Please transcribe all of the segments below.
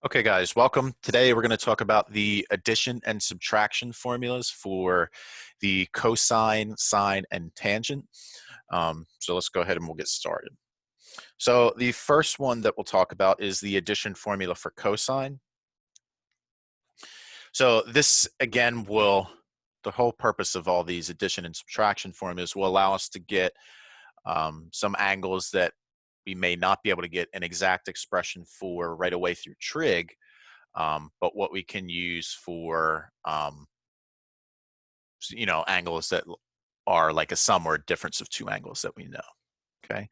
Okay, guys, welcome. Today we're going to talk about the addition and subtraction formulas for the cosine, sine, and tangent. So let's go ahead and we'll get started. So the first one that we'll talk about is the addition formula for cosine. So this, again, the whole purpose of all these addition and subtraction formulas will allow us to get some angles that we may not be able to get an exact expression for right away through trig. But what we can use for, angles that are like a sum or a difference of two angles that we know, okay?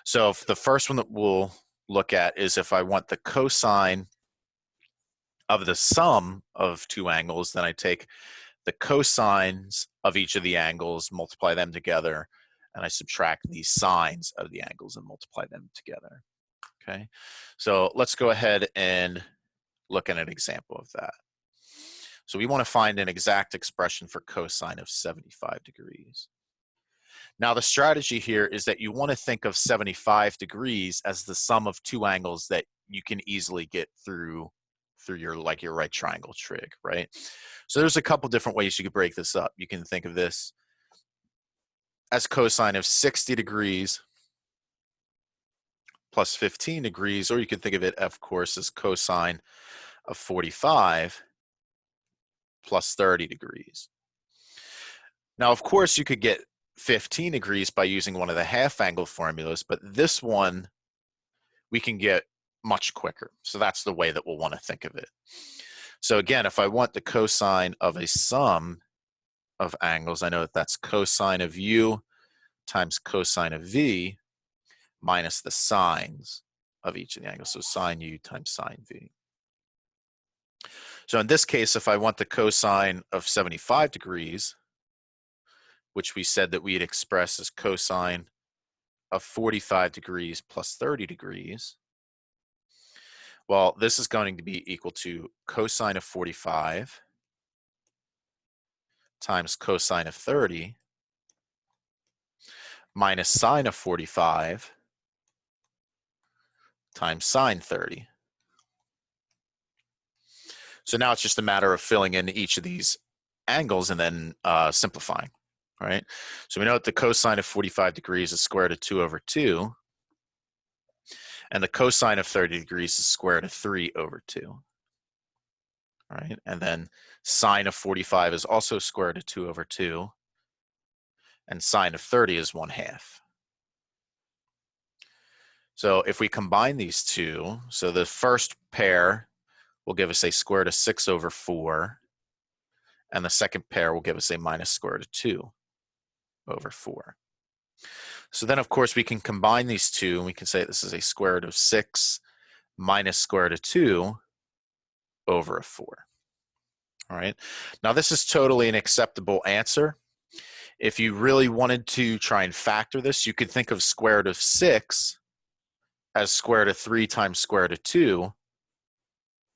So if the first one that we'll look at is if I want the cosine of the sum of two angles, then I take the cosines of each of the angles, multiply them together, and I subtract the sines of the angles and multiply them together, okay? So let's go ahead and look at an example of that. So we want to find an exact expression for cosine of 75 degrees. Now the strategy here is that you want to think of 75 degrees as the sum of two angles that you can easily get through your right triangle trig, right? So there's a couple different ways you could break this up. You can think of this as cosine of 60 degrees plus 15 degrees, or you can think of it, of course, as cosine of 45 plus 30 degrees. Now, of course, you could get 15 degrees by using one of the half angle formulas, but this one we can get much quicker. So that's the way that we'll want to think of it. So again, if I want the cosine of a sum of angles, I know that that's cosine of u times cosine of v minus the sines of each of the angles. So sine u times sine v. So in this case, if I want the cosine of 75 degrees, which we said that we'd express as cosine of 45 degrees plus 30 degrees, well, this is going to be equal to cosine of 45 times cosine of 30 minus sine of 45 times sine 30. So now it's just a matter of filling in each of these angles and then simplifying, right? So we know that the cosine of 45 degrees is square root of 2 over 2, and the cosine of 30 degrees is square root of 3 over 2. Right? And then sine of 45 is also square root of 2 over 2, and sine of 30 is 1/2. So if we combine these two, so the first pair will give us a square root of 6 over 4, and the second pair will give us a minus square root of 2 over 4. So then, of course, we can combine these two, and we can say this is a square root of 6 minus square root of 2 over a 4. All right. Now, this is totally an acceptable answer. If you really wanted to try and factor this, you could think of square root of 6 as square root of 3 times square root of 2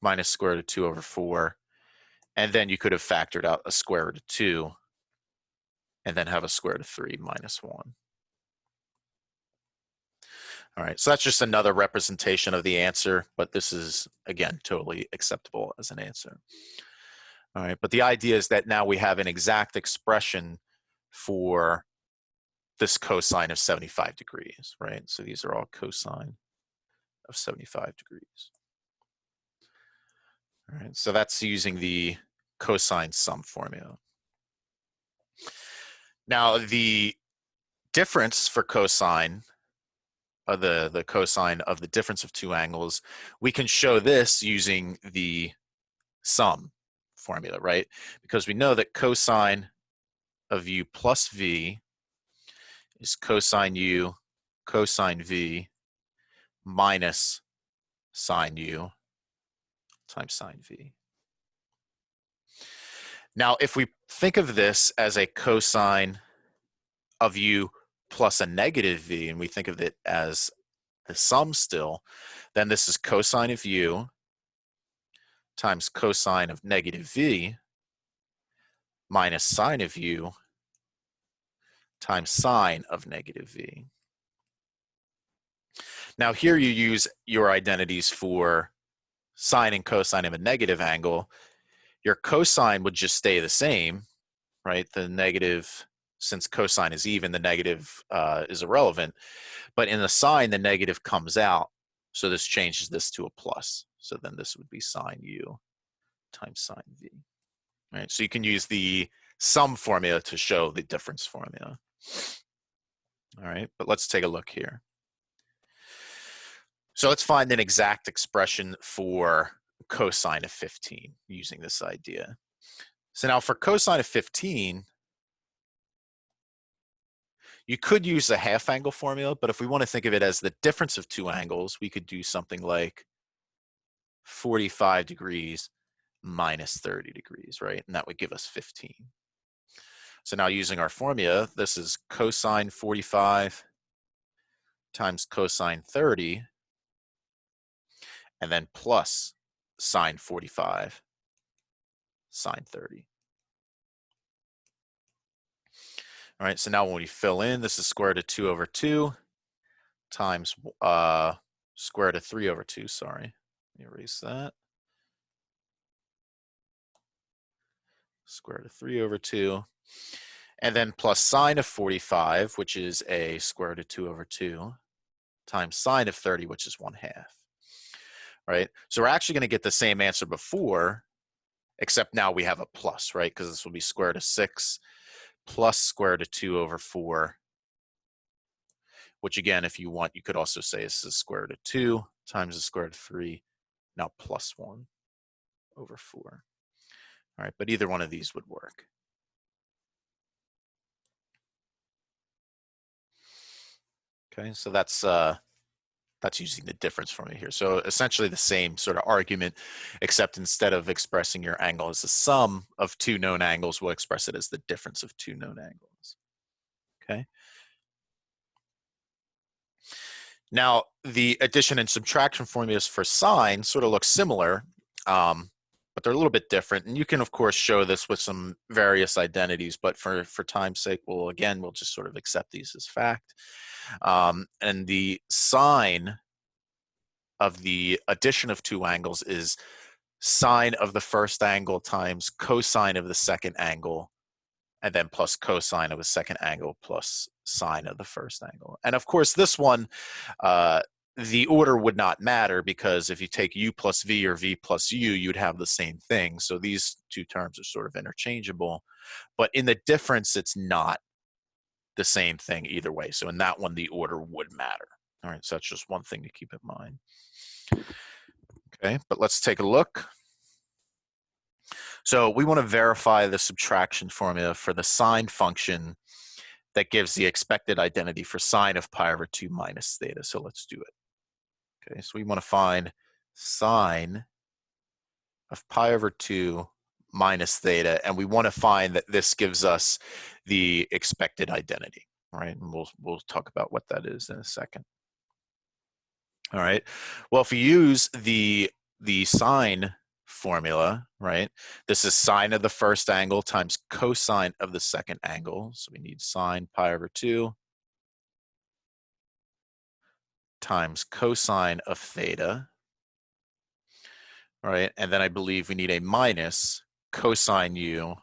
minus square root of 2 over 4. And then you could have factored out a square root of 2 and then have a square root of 3 minus 1. All right, so that's just another representation of the answer, but this is, again, totally acceptable as an answer. All right, but the idea is that now we have an exact expression for this cosine of 75 degrees, right? So these are all cosine of 75 degrees. All right, so that's using the cosine sum formula. Now, the difference for cosine, the cosine of the difference of two angles, we can show this using the sum formula, right? Because we know that cosine of u plus v is cosine u cosine v minus sine u times sine v. Now, if we think of this as a cosine of u plus a negative v, and we think of it as the sum still, then this is cosine of u times cosine of negative v minus sine of u times sine of negative v. Now here you use your identities for sine and cosine of a negative angle, your cosine would just stay the same, right? The negative, since cosine is even, the negative is irrelevant. But in the sine, the negative comes out. So this changes this to a plus. So then this would be sine u times sine v. Right? So you can use the sum formula to show the difference formula. All right, but let's take a look here. So let's find an exact expression for cosine of 15 using this idea. So now for cosine of 15, you could use the half angle formula, but if we want to think of it as the difference of two angles, we could do something like 45 degrees minus 30 degrees, right? And that would give us 15. So now using our formula, this is cosine 45 times cosine 30, and then plus sine 45 sine 30. All right, so now when we fill in, this is square root of 2 over 2 times square root of 3 over 2, sorry. Let me erase that. Square root of 3 over 2. And then plus sine of 45, which is a square root of 2 over 2, times sine of 30, which is 1/2. Right? So we're actually going to get the same answer before, except now we have a plus, right? Because this will be square root of 6 plus square root of 2 over 4, which again, if you want, you could also say this is square root of 2 times the square root of 3, now plus 1 over 4. All right, but either one of these would work. Okay, so that's using the difference formula here. So essentially the same sort of argument, except instead of expressing your angle as the sum of two known angles, we'll express it as the difference of two known angles. Okay. Now, the addition and subtraction formulas for sine sort of look similar, but they're a little bit different. And you can, of course, show this with some various identities, but for time's sake, we'll just sort of accept these as fact. And the sine of the addition of two angles is sine of the first angle times cosine of the second angle, and then plus cosine of the second angle plus sine of the first angle. And of course, this one, the order would not matter, because if you take u plus v or v plus u, you'd have the same thing. So these two terms are sort of interchangeable. But in the difference, it's not the same thing either way. So in that one, the order would matter. All right, so that's just one thing to keep in mind. Okay, but let's take a look. So we want to verify the subtraction formula for the sine function that gives the expected identity for sine of pi over 2 minus theta. So let's do it. Okay, so we want to find sine of pi over 2 minus theta, and we want to find that this gives us the expected identity. All right, and we'll talk about what that is in a second. All right, well, if we use the sine formula, right, this is sine of the first angle times cosine of the second angle. So we need sine pi over 2 times cosine of theta. All right, and then I believe we need a minus cosine u.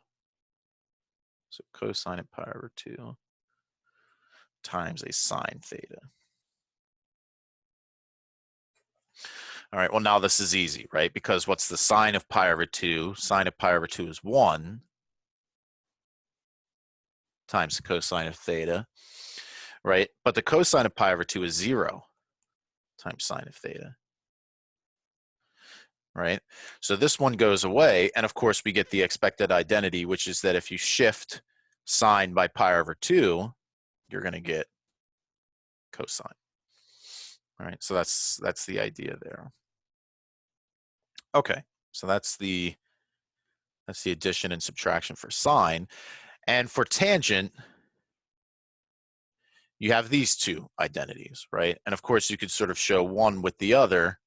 So cosine of pi over 2 times a sine theta. All right, well, now this is easy, right? Because what's the sine of pi over 2? Sine of pi over 2 is 1 times the cosine of theta, right? But the cosine of pi over 2 is 0 times sine of theta, right? So this one goes away, and of course we get the expected identity, which is that if you shift sine by pi over 2, you're going to get cosine. All right, so that's the idea there. Okay, so that's the addition and subtraction for sine. And for tangent, you have these two identities, right? And of course, you could sort of show one with the other,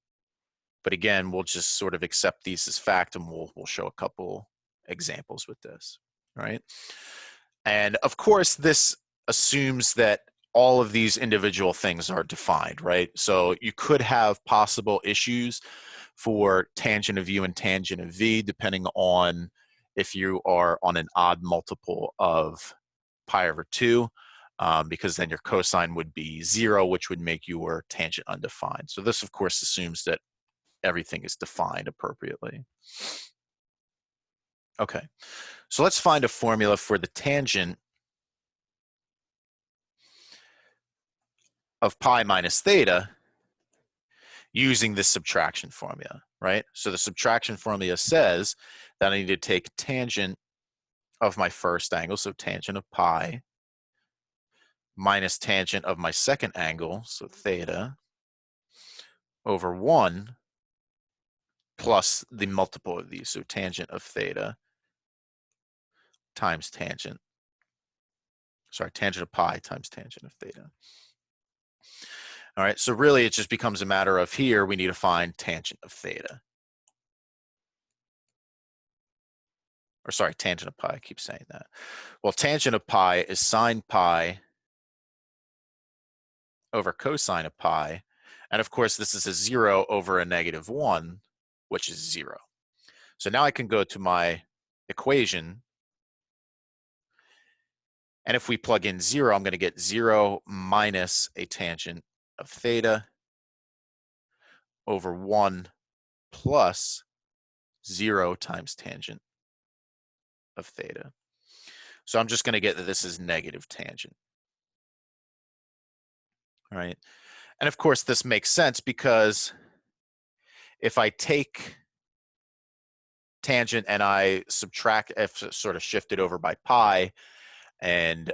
but again, we'll just sort of accept these as fact, and we'll show a couple examples with this, right? And of course, this assumes that all of these individual things are defined, right? So you could have possible issues for tangent of u and tangent of v, depending on if you are on an odd multiple of pi over 2, because then your cosine would be 0, which would make your tangent undefined. So this, of course, assumes that everything is defined appropriately. Okay, so let's find a formula for the tangent of pi minus theta using this subtraction formula, right? So the subtraction formula says that I need to take tangent of my first angle, so tangent of pi, minus tangent of my second angle, so theta, over 1 plus the multiple of these, so tangent of theta times tangent of pi times tangent of theta. All right, so really it just becomes a matter of here, we need to find tangent of theta. Or sorry, tangent of pi, I keep saying that. Well, tangent of pi is sine pi over cosine of pi. And of course, this is a 0 over a negative 1, which is 0. So now I can go to my equation. And if we plug in 0, I'm going to get 0 minus a tangent of theta over 1 plus 0 times tangent of theta. So I'm just going to get that this is negative tangent. All right. And of course, this makes sense because if I take tangent and I subtract, if sort of shift it over by pi, and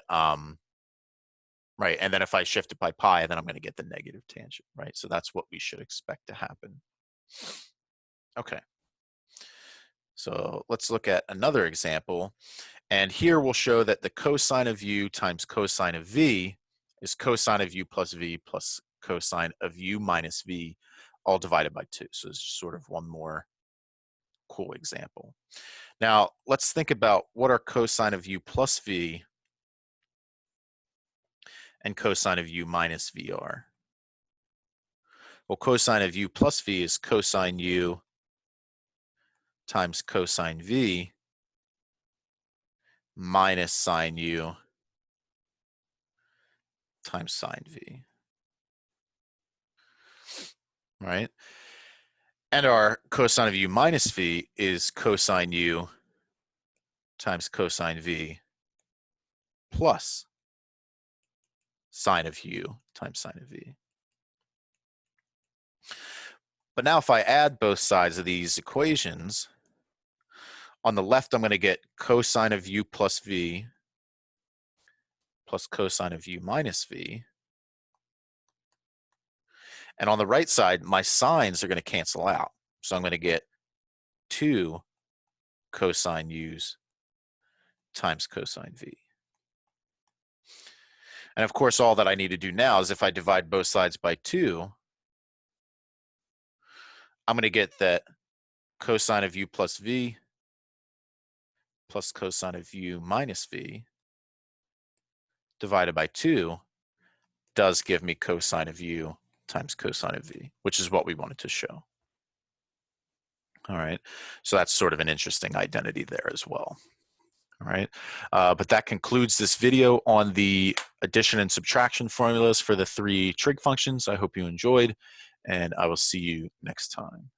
right, and then if I shift it by pi, then I'm going to get the negative tangent, right? So that's what we should expect to happen. Okay. So let's look at another example. And here we'll show that the cosine of u times cosine of v is cosine of u plus v plus cosine of u minus v, all divided by 2. So it's just sort of one more cool example. Now, let's think about what are cosine of u plus v and cosine of u minus v are. Well, cosine of u plus v is cosine u times cosine v minus sine u times sine v. Right? And our cosine of u minus v is cosine u times cosine v plus sine of u times sine of v. But now if I add both sides of these equations, on the left I'm going to get cosine of u plus v plus cosine of u minus v. And on the right side, my sines are going to cancel out. So I'm going to get 2 cosine u's times cosine v. And of course, all that I need to do now is if I divide both sides by 2, I'm going to get that cosine of u plus v plus cosine of u minus v divided by 2 does give me cosine of u times cosine of v, which is what we wanted to show. All right, so that's sort of an interesting identity there as well. All right, but that concludes this video on the addition and subtraction formulas for the 3 trig functions. I hope you enjoyed, and I will see you next time.